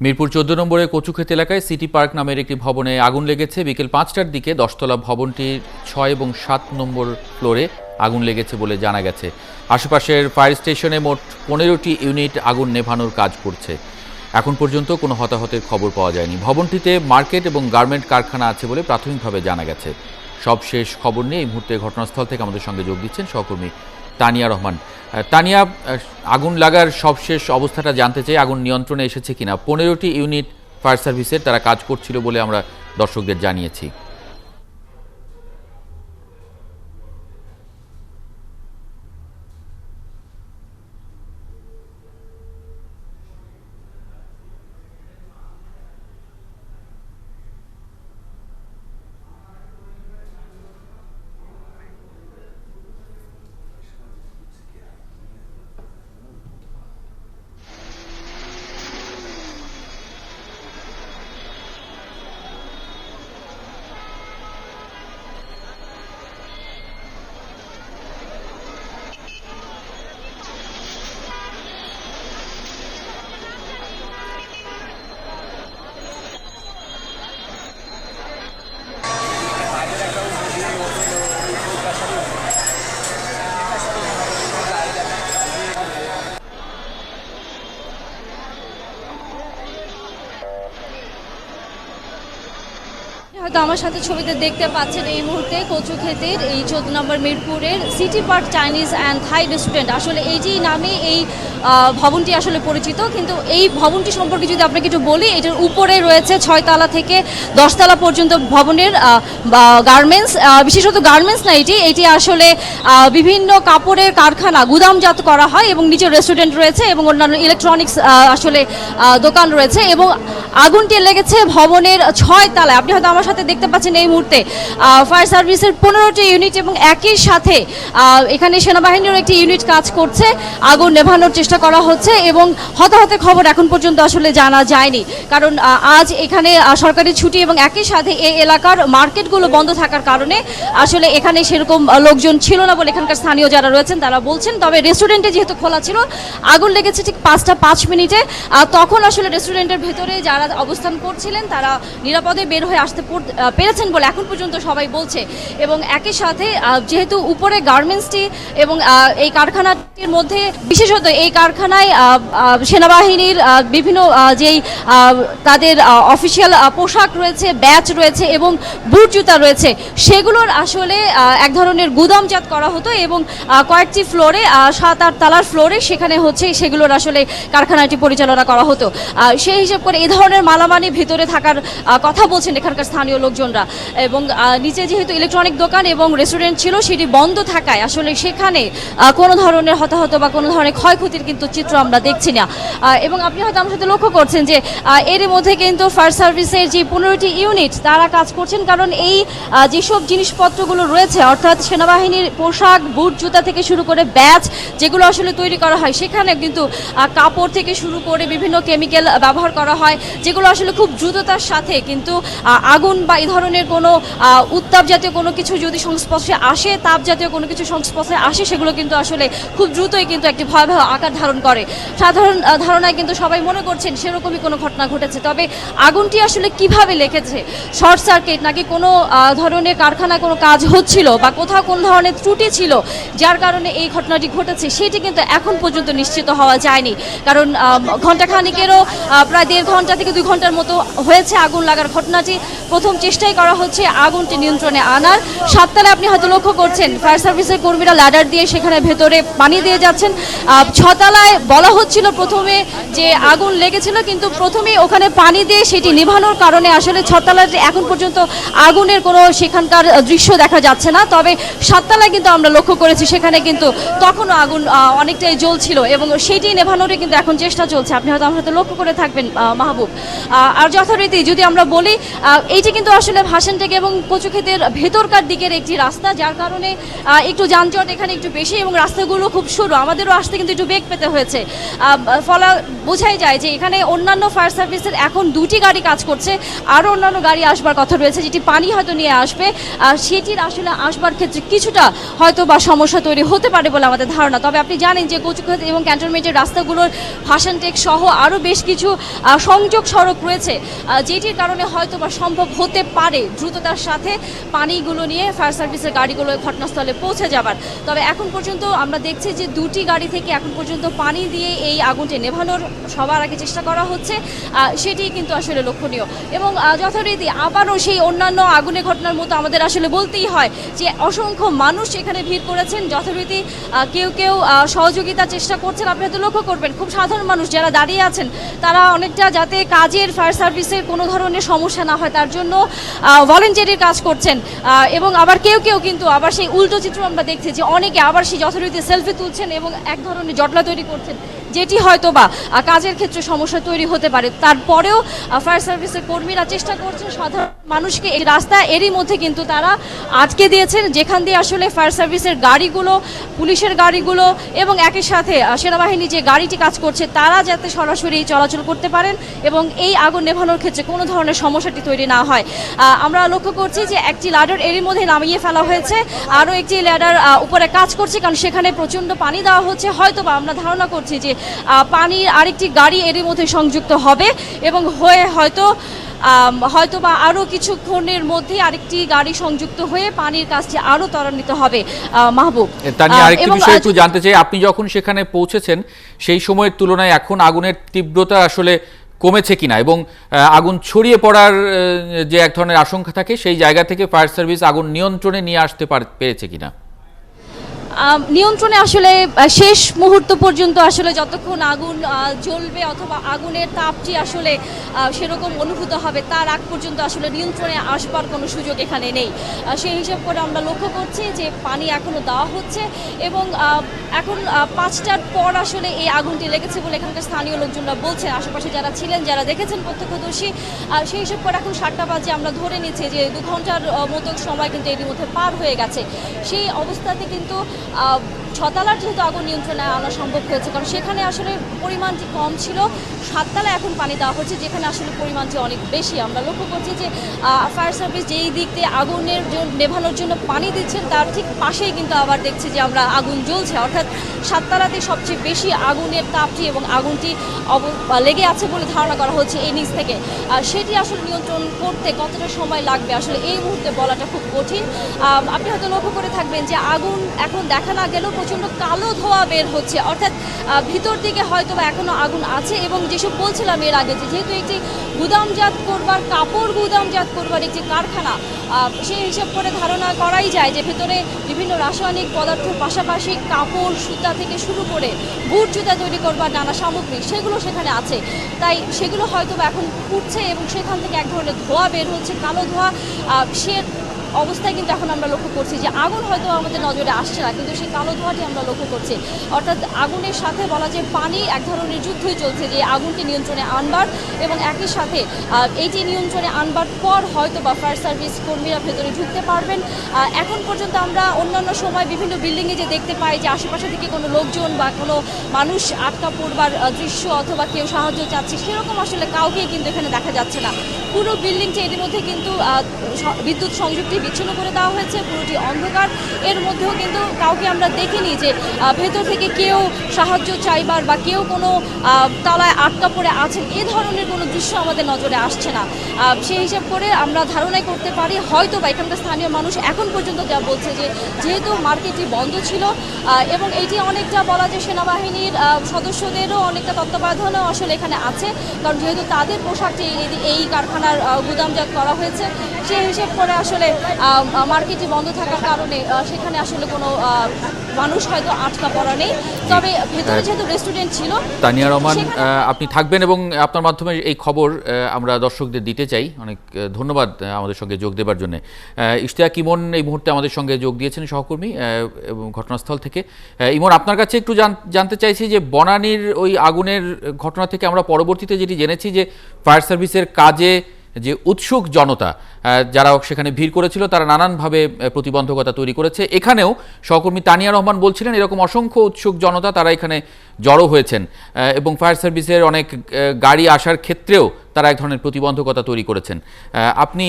মিরপুর ১৪ নম্বরে কচুক্ষেত এলাকায় city park নামের একটি ভবনে আগুন লেগেছে। বিকেল ৫টার দিকে ১০তলা ভবনটির ৬ এবং ৭ নম্বর ফ্লোরে আগুন লেগেছে বলে জানা গেছে। আশেপাশের ফায়ার স্টেশনে মোট ১৫টি ইউনিট আগুন নেভানোর কাজ করছে। এখন পর্যন্ত কোনো হতাহতের খবর পাওয়া যায়নি। ভবনটিতে মার্কেট এবং গার্মেন্ট কারখানা আছে বলে প্রাথমিকভাবে জানা গেছে। সবশেষ খবর নিয়ে এই মুহূর্তে ঘটনাস্থল থেকে আমাদের সঙ্গে যোগ দিচ্ছেন সহকর্মী তানিয়া রহমান। তানিয়া, আগুন লাগার সবশেষ অবস্থাটা জানতে চাই, আগুন নিয়ন্ত্রণে এসেছে কিনা? ১৫টি ইউনিট ফায়ার সার্ভিসের তারা কাজ করছিল বলে আমরা দর্শকদের জানিয়েছি। হয়তো আমার সাথে ছবিতে দেখতে পাচ্ছেন এই মুহূর্তে কচুক্ষেতের এই ১৪ নম্বর মিরপুরের city park Chinese and Thai restaurant. আসলে এইটি নামে এই ভবনটি আসলে পরিচিত, কিন্তু এই ভবনটি সম্পর্কে যদি আপনাকে একটু বলি, এটার উপরে রয়েছে ৬ তলা থেকে ১০ তলা পর্যন্ত ভবনের গার্মেন্টস, বিশেষত গার্মেন্টস না, এটি আসলে বিভিন্ন কাপড়ের কারখানা, গুদামজাত করা হয় এবং নিচে রেস্টুরেন্ট রয়েছে এবং অন্যান্য ইলেকট্রনিক্স আসলে দোকান রয়েছে। এবং আগুনটি লেগেছে ভবনের ৬ তলায়। আপনি হয়তো আমার সাথে দেখতে পাচ্ছেন এই মুহূর্তে ফায়ার সার্ভিসের ১৫টি ইউনিট এবং একই সাথে এখানে সেনাবাহিনীর একটি ইউনিট কাজ করছে। আগুন নেভানোর চেষ্টা করা হচ্ছে এবং হতাহতের খবর এখন পর্যন্ত আসলে জানা যায়নি, কারণ আজ এখানে সরকারি ছুটি এবং একই সাথে এই এলাকার মার্কেটগুলো বন্ধ থাকার কারণে আসলে এখানে সেরকম লোকজন ছিল না বলে এখানকার স্থানীয় যারা রয়েছেন তারা বলছেন। তবে রেস্টুরেন্টে যেহেতু খোলা ছিল, আগুন লেগেছে ঠিক ৫টা ৫ মিনিটে। তখন আসলে রেস্টুরেন্টের ভেতরে যারা অবস্থান করছিলেন তারা নিরাপদে বের হয়ে আসতে পেরেছেন বলে এখন পর্যন্ত সবাই বলছে। এবং একই সাথে যেহেতু উপরে গার্মেন্টসটি এবং এই কারখানাটির মধ্যে, বিশেষত এই কারখানায় সেনাবাহিনীর বিভিন্ন যেই তাদের অফিসিয়াল পোশাক রয়েছে, ব্যাচ রয়েছে এবং বুট জুতা রয়েছে, সেগুলোর আসলে এক ধরনের গুদামজাত করা হতো এবং কয়েকটি ফ্লোরে, ৭-৮ তলার ফ্লোরে সেখানে হচ্ছে সেগুলোর আসলে কারখানাটি পরিচালনা করা হতো। সেই হিসাব করে এই ধরনের মালামানি ভিতরে থাকার কথা বলছেন এখানকার স্থানীয় লোকজনরা। এবং নিচে যেহেতু ইলেকট্রনিক দোকান এবং রেস্টুরেন্ট ছিল, সেটি বন্ধ থাকায় আসলে সেখানে কোনো ধরনের হতাহত বা কোনো ধরনের ক্ষয়ক্ষতির কিন্তু চিত্র আমরা দেখছি না। এবং আপনি হয়তো আমার সাথে লক্ষ্য করছেন যে এর মধ্যে কিন্তু ফায়ার সার্ভিসের যে ১৫টি ইউনিট তারা কাজ করছেন, কারণ এই যেসব জিনিসপত্রগুলো রয়েছে, অর্থাৎ সেনাবাহিনীর পোশাক, বুট জুতা থেকে শুরু করে ব্যাচ যেগুলো আসলে তৈরি করা হয়, সেখানে কিন্তু কাপড় থেকে শুরু করে বিভিন্ন কেমিক্যাল ব্যবহার করা হয়, যেগুলো আসলে খুব দ্রুততার সাথে কিন্তু আগুন বা এই ধরনের কোনো উত্তাপ জাতীয় কোনো কিছু যদি সংস্পর্শে আসে, তাপ জাতীয় কোনো কিছু সংস্পর্শে আসে, সেগুলো কিন্তু আসলে খুব দ্রুতই কিন্তু একটি ভয়াবহ আকার ধারণ করে। সাধারণ ধারণায় কিন্তু সবাই মনে করছেন সেরকমই কোনো ঘটনা ঘটেছে। তবে আগুনটি আসলে কিভাবে লেগেছে, শর্ট সার্কিট নাকি কোনো ধরনের কারখানায় কোনো কাজ হচ্ছিল বা কোথাও কোন ধরনের ত্রুটি ছিল যার কারণে এই ঘটনাটি ঘটেছে, সেটি কিন্তু এখন পর্যন্ত নিশ্চিত হওয়া যায়নি। কারণ ঘণ্টাখানিকেরও প্রায় ১.৫ ঘন্টা থেকে ২ ঘন্টার মতো হয়েছে আগুন লাগার ঘটনাটি। প্রথম চেষ্টাই করা হচ্ছে আগুনটি নিয়ন্ত্রণে আনার। ৭ তলায় আপনি হয়তো লক্ষ্য করছেন ফায়ার সার্ভিসের কর্মীরা ল্যাডার দিয়ে সেখানে ভেতরে পানি দিয়ে যাচ্ছেন। ৬ তলায় বলা হচ্ছিল প্রথমে যে আগুন লেগেছিল, কিন্তু প্রথমেই ওখানে পানি দিয়ে সেটি নেভানোর কারণে আসলে ৬ তলায় এখন পর্যন্ত আগুনের কোনো সেখানকার দৃশ্য দেখা যাচ্ছে না। তবে ৭ তলায় কিন্তু আমরা লক্ষ্য করেছি সেখানে কিন্তু তখনও আগুন অনেকটাই জ্বলছিল এবং সেটি নেভানোরই কিন্তু এখন চেষ্টা চলছে। আপনি হয়তো আমার সাথে লক্ষ্য করে থাকবেন মাহবুব। আর যথারীতি যদি আমরা বলি, এইটি কিন্তু আসলে ভাসানটেক এবং কচুক্ষেতের ভেতরকার দিকের একটি রাস্তা, যার কারণে একটু যানজট এখানে একটু বেশি এবং রাস্তাগুলো খুব সরু, আমাদেরও আসতে কিন্তু একটু বেগ পেতে হয়েছে। ফলে বোঝাই যায় যে এখানে অন্যান্য ফায়ার সার্ভিসের এখন 2টি গাড়ি কাজ করছে, আরও অন্যান্য গাড়ি আসবার কথা রয়েছে, যেটি পানি হয়তো নিয়ে আসবে, সেটির আসলে আসবার ক্ষেত্রে কিছুটা হয়তো বা সমস্যা তৈরি হতে পারে বলে আমাদের ধারণা। তবে আপনি জানেন যে কচুক্ষেত এবং ক্যান্টনমেন্টের রাস্তাগুলোর ভাসানটেক সহ আরও বেশ কিছু সংযোগ সড়ক রয়েছে, যেটির কারণে হয়তো বা সম্ভব হতে পারে দ্রুততার সাথে পানিগুলো নিয়ে ফায়ার সার্ভিসের গাড়িগুলো ঘটনাস্থলে পৌঁছে যাবার। তবে এখন পর্যন্ত আমরা দেখছি যে 2টি গাড়ি থেকে এখন পর্যন্ত পানি দিয়ে এই আগুনটি নেভানোর সবার আগে চেষ্টা করা হচ্ছে, সেটি কিন্তু আসলে লক্ষণীয়। এবং যথারীতি আবারও সেই অন্যান্য আগুনের ঘটনার মতো আমাদের আসলে বলতেই হয় যে অসংখ্য মানুষ এখানে ভিড় করেছেন, যথারীতি কেউ কেউ সহযোগিতার চেষ্টা করছেন। আপনি হয়তো লক্ষ্য করবেন খুব সাধারণ মানুষ যারা দাঁড়িয়ে আছেন, তারা অনেকটা যাতে কাজের ফায়ার সার্ভিসের কোনো ধরনের সমস্যা না হয় তার জন্য ভলেন্টিয়ারির কাজ করছেন। এবং আবার কেউ কেউ কিন্তু আবার সেই উল্টো চিত্র আমরা দেখছি যে অনেকে আবার সেই যথারীতি সেলফি তুলছেন এবং এক ধরনের জটলা তৈরি করছেন, যেটি হয়তো বা কাজের ক্ষেত্রে সমস্যা তৈরি হতে পারে। তারপরেও ফায়ার সার্ভিসের কর্মীরা চেষ্টা করছেন সাধারণ মানুষকে এই রাস্তা এরই মধ্যে কিন্তু তারা আটকে দিয়েছেন, যেখান দিয়ে আসলে ফায়ার সার্ভিসের গাড়িগুলো, পুলিশের গাড়িগুলো এবং একই সাথে সেনাবাহিনী যে গাড়িটি কাজ করছে তারা যাতে সরাসরি চলাচল করতে পারেন এবং এই আগুন নেভানোর ক্ষেত্রে কোনো ধরনের সমস্যাটি তৈরি না হয়। আমরা লক্ষ্য করছি যে একটি ল্যাডার এরই মধ্যে নামিয়ে ফেলা হয়েছে, আরও একটি ল্যাডার উপরে কাজ করছে, কারণ সেখানে প্রচণ্ড পানি দেওয়া হচ্ছে। হয়তো বা আমরা ধারণা করছি যে পানির আরেকটি গাড়ি এরই মধ্যে সংযুক্ত হবে এবং হয়ে হয়তো বা আরও কিছুক্ষণের মধ্যে আরেকটি গাড়ি সংযুক্ত হয়ে পানির কাজটি আরও ত্বরান্বিত হবে। মাহবুব, তানিয়া, আরেকটি বিষয় একটু জানতে চাই, আপনি যখন সেখানে পৌঁছেছেন সেই সময়ের তুলনায় এখন আগুনের তীব্রতা আসলে কমেছে কিনা এবং আগুন ছড়িয়ে পড়ার যে এক ধরনের আশঙ্কা থাকে সেই জায়গা থেকে ফায়ার সার্ভিস আগুন নিয়ন্ত্রণে নিয়ে আসতে পেরেছে কিনা? নিয়ন্ত্রণে আসলে শেষ মুহূর্ত পর্যন্ত আসলে যতক্ষণ আগুন জ্বলবে অথবা আগুনের তাপটি আসলে সেরকম অনুভূত হবে তার আগ পর্যন্ত আসলে নিয়ন্ত্রণে আসবার কোনো সুযোগ এখানে নেই। সেই হিসাব করে আমরা লক্ষ্য করছি যে পানি এখনও দেওয়া হচ্ছে এবং এখন 5টার পর আসলে এই আগুনটি লেগেছে বলে এখানকার স্থানীয় লোকজনরা বলছেন, আশেপাশে যারা ছিলেন, যারা দেখেছেন প্রত্যক্ষদর্শী। সেই হিসাব করে এখন 7টা বাজে আমরা ধরে নিচ্ছি যে 2 ঘন্টার মতো সময় কিন্তু এর মধ্যে পার হয়ে গেছে। সেই অবস্থাতে কিন্তু ছতলার যেহেতু আগুন নিয়ন্ত্রণে আনা সম্ভব হয়েছে, কারণ সেখানে আসলে পরিমাণটি কম ছিল, 7তলায় এখন পানি দেওয়া হচ্ছে যেখানে আসলে পরিমাণটি অনেক বেশি। আমরা লক্ষ্য করছি যে ফায়ার সার্ভিস যেই দিক দিয়ে আগুনের নেভানোর জন্য পানি দিচ্ছেন তার ঠিক পাশেই কিন্তু আবার দেখছি যে আমরা আগুন জ্বলছে, অর্থাৎ 7তলাতে সবচেয়ে বেশি আগুনের তাপটি এবং আগুনটি লেগে আছে বলে ধারণা করা হচ্ছে এই নিচ থেকে। সেটি আসলে নিয়ন্ত্রণ করতে কতটা সময় লাগবে আসলে এই মুহূর্তে বলাটা খুব কঠিন। আপনি হয়তো লক্ষ্য করে থাকবেন যে আগুন এখন দেখা না গেলেও প্রচণ্ড কালো ধোঁয়া বের হচ্ছে, অর্থাৎ ভিতর দিকে হয়তো বা এখনও আগুন আছে। এবং যেসব বলছিলাম এর আগে যে যেহেতু একটি গুদামজাত করবার, কাপড় গুদামজাত করবার একটি কারখানা, সেই হিসাব করে ধারণা করাই যায় যে ভেতরে বিভিন্ন রাসায়নিক পদার্থের পাশাপাশি কাপড়, সুতা থেকে শুরু করে বুট জুতা তৈরি করবার নানা সামগ্রী সেগুলো সেখানে আছে। তাই সেগুলো হয়তো বা এখন ফুটছে এবং সেখান থেকে এক ধরনের ধোঁয়া বের হচ্ছে, কালো ধোঁয়া। সে অবস্থায় কিন্তু এখন আমরা লক্ষ্য করছি যে আগুন হয়তো আমাদের নজরে আসছে না, কিন্তু সেই কালো ধোঁয়াটি আমরা লক্ষ্য করছি। অর্থাৎ আগুনের সাথে বলা যায় পানি এক ধরনের যুদ্ধই চলছে যে আগুনকে নিয়ন্ত্রণে আনবার এবং একই সাথে এইটি নিয়ন্ত্রণে আনবার পর হয়তো বা ফায়ার সার্ভিস কর্মীরা ভেতরে ঢুকতে পারবেন। এখন পর্যন্ত আমরা অন্যান্য সময় বিভিন্ন বিল্ডিংয়ে যে দেখতে পাই যে আশেপাশে থেকে কোনো লোকজন বা কোনো মানুষ আটকা পড়বার দৃশ্য অথবা কেউ সাহায্য চাচ্ছে, সেরকম আসলে কাউকেই কিন্তু এখানে দেখা যাচ্ছে না। পুরো বিল্ডিংটি এর মধ্যে কিন্তু বিদ্যুৎ সংযুক্তি বিচ্ছিন্ন করে দেওয়া হয়েছে, পুরোটি অন্ধকার। এর মধ্যেও কিন্তু কাউকে আমরা দেখিনি যে ভেতর থেকে কেউ সাহায্য চাইবার বা কেউ কোনো তলায় আটকা পড়ে আছেন, এ ধরনের কোনো দৃশ্য আমাদের নজরে আসছে না। সেই হিসাব করে আমরা ধারণাই করতে পারি হয়তো বা এখানকার স্থানীয় মানুষ এখন পর্যন্ত যা বলছে যে যেহেতু মার্কেটটি বন্ধ ছিল এবং এইটি অনেকটা বলা যায় সেনাবাহিনীর সদস্যদেরও অনেকটা তত্ত্বাবধানেও আসলে এখানে আছে, কারণ যেহেতু তাদের পোশাকটি এই কারখানার গুদামজাত করা হয়েছে, সেই হিসাব করে আসলে মার্কেটটি বন্ধ থাকার কারণে সেখানে আসলে কোনো মানুষ হয়তো আটকা পড়া নেই। তবে ভেতরে যেহেতু রেস্টুরেন্ট ছিল। তানিয়া রহমান, আপনি থাকবেন এবং আপনার মাধ্যমে এই খবর আমরা দর্শকদের দিতে চাই। অনেক ধন্যবাদ আমাদের সঙ্গে যোগ দেবার জন্য। ইশতিয়াক ইমন এই মুহূর্তে আমাদের সঙ্গে যোগ দিয়েছেন, সহকর্মী এবং ঘটনাস্থল থেকে। ইমন, আপনার কাছে একটু জানতে চাইছি যে বনানীর ওই আগুনের ঘটনা থেকে আমরা পরবর্তীতে যেটি জেনেছি যে ফায়ার সার্ভিসের কাজে যে উৎসুক জনতা যারা সেখানে ভিড় করেছিল তারা নানানভাবে প্রতিবন্ধকতা তৈরি করেছে। এখানেও সহকর্মী তানিয়া রহমান বলছিলেন এরকম অসংখ্য উৎসুক জনতা তারা এখানে জড়ো হয়েছেন এবং ফায়ার সার্ভিসের অনেক গাড়ি আসার ক্ষেত্রেও তারা এক ধরনের প্রতিবন্ধকতা তৈরি করেছেন। আপনি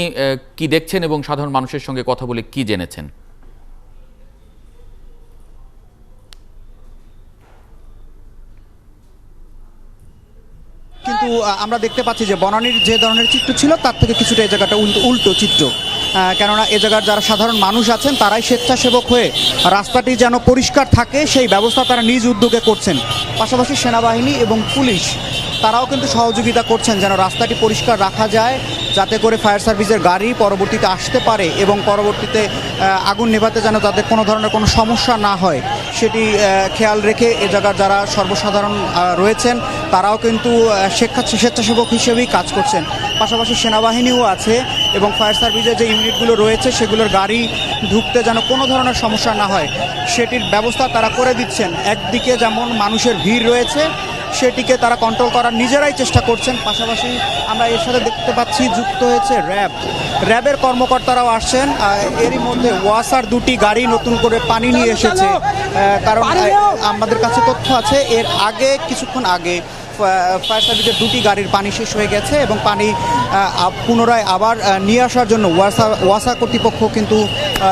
কি দেখছেন এবং সাধারণ মানুষের সঙ্গে কথা বলে কি জেনেছেন? কিন্তু আমরা দেখতে পাচ্ছি যে বনানীর যে ধরনের চিত্র ছিল তার থেকে কিছুটা এই জায়গাটা উল্টো চিত্র, কেননা এ জায়গার যারা সাধারণ মানুষ আছেন তারাই স্বেচ্ছাসেবক হয়ে রাস্তাটি যেন পরিষ্কার থাকে সেই ব্যবস্থা তারা নিজ উদ্যোগে করছেন। পাশাপাশি সেনাবাহিনী এবং পুলিশ তারাও কিন্তু সহযোগিতা করছেন যেন রাস্তাটি পরিষ্কার রাখা যায়, যাতে করে ফায়ার সার্ভিসের গাড়ি পরবর্তীতে আসতে পারে এবং পরবর্তীতে আগুন নেভাতে যেন তাদের কোনো ধরনের কোনো সমস্যা না হয় সেটি খেয়াল রেখে এ জায়গার যারা সর্বসাধারণ রয়েছেন তারাও কিন্তু স্বেচ্ছাসেবক হিসেবেই কাজ করছেন। পাশাপাশি সেনাবাহিনীও আছে এবং ফায়ার সার্ভিসের যে ইউনিটগুলো রয়েছে সেগুলোর গাড়ি ঢুকতে যেন কোনো ধরনের সমস্যা না হয় সেটির ব্যবস্থা তারা করে দিচ্ছেন। একদিকে যেমন মানুষের ভিড় রয়েছে সেটিকে তারা কন্ট্রোল করার নিজেরাই চেষ্টা করছেন, পাশাপাশি আমরা এর সাথে দেখতে পাচ্ছি যুক্ত হয়েছে র্যাবের কর্মকর্তারাও আসছেন। এরই মধ্যে ওয়াসার দুটি গাড়ি নতুন করে পানি নিয়ে এসেছে, কারণ আমাদের কাছে তথ্য আছে এর আগে কিছুক্ষণ আগে ফায়ার সার্ভিসের দুটি গাড়ির পানি শেষ হয়ে গেছে এবং পানি পুনরায় আবার নিয়ে আসার জন্য ওয়াসা কর্তৃপক্ষ কিন্তু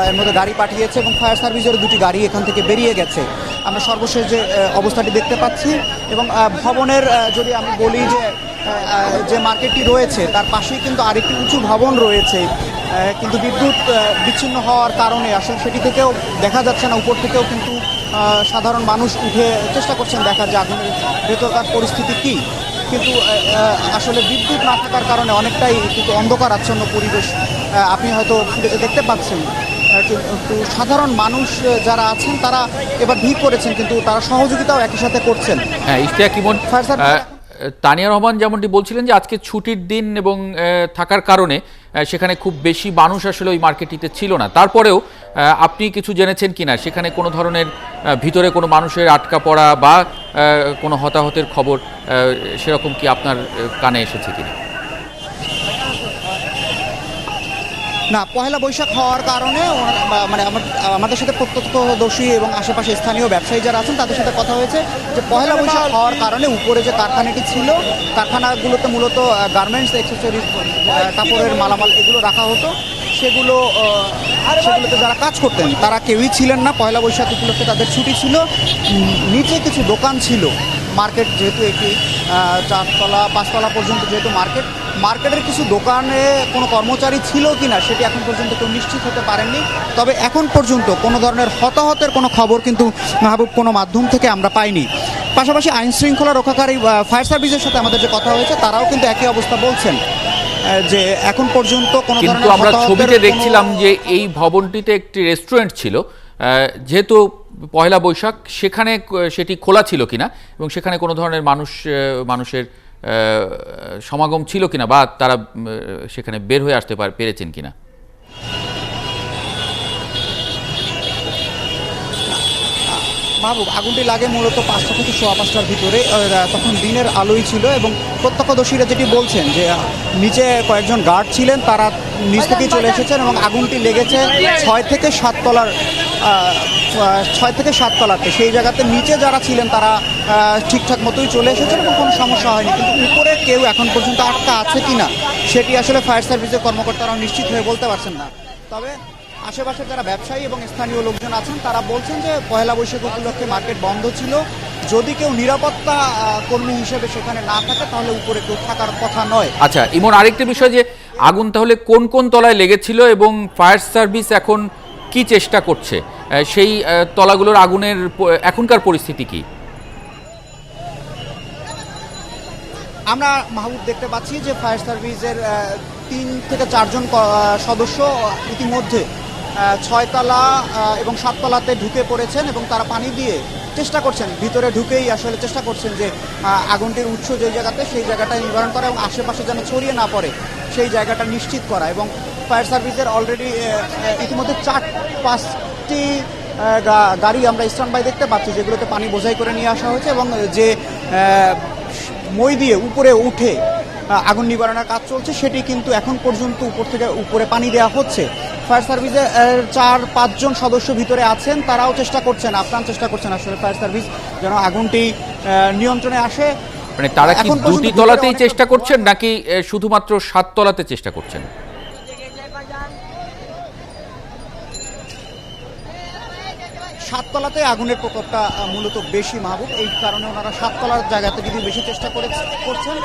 এর মধ্যে গাড়ি পাঠিয়েছে এবং ফায়ার সার্ভিসের দুটি গাড়ি এখান থেকে বেরিয়ে গেছে। আমরা সর্বশেষ যে অবস্থাটি দেখতে পাচ্ছি এবং ভবনের যদি আমি বলি যে মার্কেটটি রয়েছে তার পাশেই কিন্তু আরেকটি উঁচু ভবন রয়েছে, কিন্তু বিদ্যুৎ বিচ্ছিন্ন হওয়ার কারণে আসলে সেটি থেকেও দেখা যাচ্ছে না, উপর থেকেও কিন্তু সাধারণ মানুষ উঠে চেষ্টা করছেন দেখার যে আগুনের ভেতরকার পরিস্থিতি কী, কিন্তু আসলে বিদ্যুৎ না থাকার কারণে অনেকটাই কিন্তু অন্ধকার আচ্ছন্ন পরিবেশ আপনি হয়তো ফুটেজে দেখতে পাচ্ছেন। কিন্তু সাধারণ মানুষ যারা আছেন তারা এবার ভিড় করেছেন কিন্তু তারা সহযোগিতাও একই সাথে করছেন। হ্যাঁ, ইশতিয়াক ইমন, তানিয়া রহমান যেমনটি বলছিলেন যে আজকে ছুটির দিন এবং থাকার কারণে সেখানে খুব বেশি মানুষ আসলে ওই মার্কেটটিতে ছিল না, তারপরেও আপনি কিছু জেনেছেন কিনা সেখানে কোনো ধরনের ভিতরে কোনো মানুষের আটকা পড়া বা কোনো হতাহতের খবর সেরকম কি আপনার কানে এসেছে কিনা? না, পহেলা বৈশাখ হওয়ার কারণে মানে আমাদের সাথে প্রত্যক্ষদর্শী এবং আশেপাশে স্থানীয় ব্যবসায়ী যারা আছেন তাদের সাথে কথা হয়েছে যে পহেলা বৈশাখ হওয়ার কারণে উপরে যে কারখানাটি ছিল কারখানাগুলোতে মূলত গার্মেন্টস অ্যাক্সেসরিজ কাপড়ের মালামাল এগুলো রাখা হতো, সেগুলোতে যারা কাজ করতেন তারা কেউই ছিলেন না। পয়লা বৈশাখ উপলক্ষে তাদের ছুটি ছিল। নিচে কিছু দোকান ছিল, মার্কেট যেহেতু একটি 4তলা 5তলা পর্যন্ত যেহেতু মার্কেটের কিছু দোকানে কোনো কর্মচারী ছিল কি না সেটি এখন পর্যন্ত কেউ নিশ্চিত হতে পারেননি। তবে এখন পর্যন্ত কোনো ধরনের হতাহতের কোনো খবর কিন্তু মাহবুব কোনো মাধ্যম থেকে আমরা পাইনি। পাশাপাশি আইন শৃঙ্খলা রক্ষাকারী ফায়ার সার্ভিসের সাথে আমাদের যে কথা হয়েছে তারাও কিন্তু একই অবস্থা বলছেন যে এখন পর্যন্ত কোনো ধরনের, কিন্তু আমরা ছবিতে দেখছিলাম যে এই ভবনটিতে একটি রেস্টুরেন্ট ছিল, যেহেতু পয়লা বৈশাখ সেখানে সেটি খোলা ছিল কিনা এবং সেখানে কোনো ধরনের মানুষের সমাগম ছিল কিনা বা তারা সেখানে বের হয়ে আসতে পেরেছেন কিনা? মাহবুব, আগুনটি লাগে মূলত 5টা থেকে 5:15টার ভিতরে, তখন দিনের আলোই ছিল এবং প্রত্যক্ষদর্শীরা যেটি বলছেন যে নিচে কয়েকজন গার্ড ছিলেন, তারা নিচ থেকেই চলে এসেছেন এবং আগুনটি লেগেছে 6 থেকে 7তলাতে। সেই জায়গাতে নিচে যারা ছিলেন তারা ঠিকঠাক মতোই চলে এসেছেন এবং কোনো সমস্যা হয়নি, কিন্তু উপরে কেউ এখন পর্যন্ত আটকা আছে কিনা সেটি আসলে ফায়ার সার্ভিসের কর্মকর্তারাও নিশ্চিত হয়ে বলতে পারছেন না। তবে আশেপাশে যারা ব্যবসায়ী এবং স্থানীয় লোকজন আছেন তারা বলছেন যে পয়লা বৈশাখ উপলক্ষে মার্কেট বন্ধ ছিল, যদি কেউ নিরাপত্তা কর্মী হিসেবে সেখানে না থাকে তাহলে উপরে কেউ থাকার কথা নয়। আচ্ছা ইমন, আরেকটি বিষয় যে আগুন তাহলে কোন কোন তলায় লেগেছিল এবং ফায়ার সার্ভিস এখন কি চেষ্টা করছে, সেই তলাগুলোর আগুনের এখনকার পরিস্থিতি কি? আমরা মাহবুব দেখতে পাচ্ছি যে ফায়ার সার্ভিসের 3 থেকে 4 জন সদস্য ইতিমধ্যে 6তলা এবং 7তলাতে ঢুকে পড়েছেন এবং তারা পানি দিয়ে চেষ্টা করছেন, ভিতরে ঢুকেই আসলে চেষ্টা করছেন যে আগুনটির উৎস যে জায়গাতে সেই জায়গাটা নিবারণ করা এবং আশেপাশে যেন ছড়িয়ে না পড়ে সেই জায়গাটা নিশ্চিত করা। এবং ফায়ার সার্ভিসের অলরেডি ইতিমধ্যে 4-5টি গাড়ি আমরা স্ট্যান্ড বাই দেখতে পাচ্ছি যেগুলোতে পানি বোঝাই করে নিয়ে আসা হয়েছে এবং যে মই দিয়ে উপরে উঠে আগুন নিবারণের কাজ চলছে, সেটি কিন্তু এখন পর্যন্ত উপরে পানি দেওয়া হচ্ছে। ফায়ার সার্ভিসে 4-5 জন সদস্য ভিতরে আছেন, তারাও চেষ্টা করছেন, আপ্রাণ চেষ্টা করছেন আসলে ফায়ার সার্ভিস যেন আগুনটি নিয়ন্ত্রণে আসে। মানে তারা কি এখন পর্যন্ত দুটি ভিতরে তলাতেই অনেক চেষ্টা করছেন নাকি শুধুমাত্র 7 তলাতে চেষ্টা করছেন? 7 তলাতে আগুনের প্রকোপটা মূলত বেশি, মাহবুব, এই কারণে ওনারা 7 তলার জায়গাতে যদি বেশি চেষ্টা করছেন।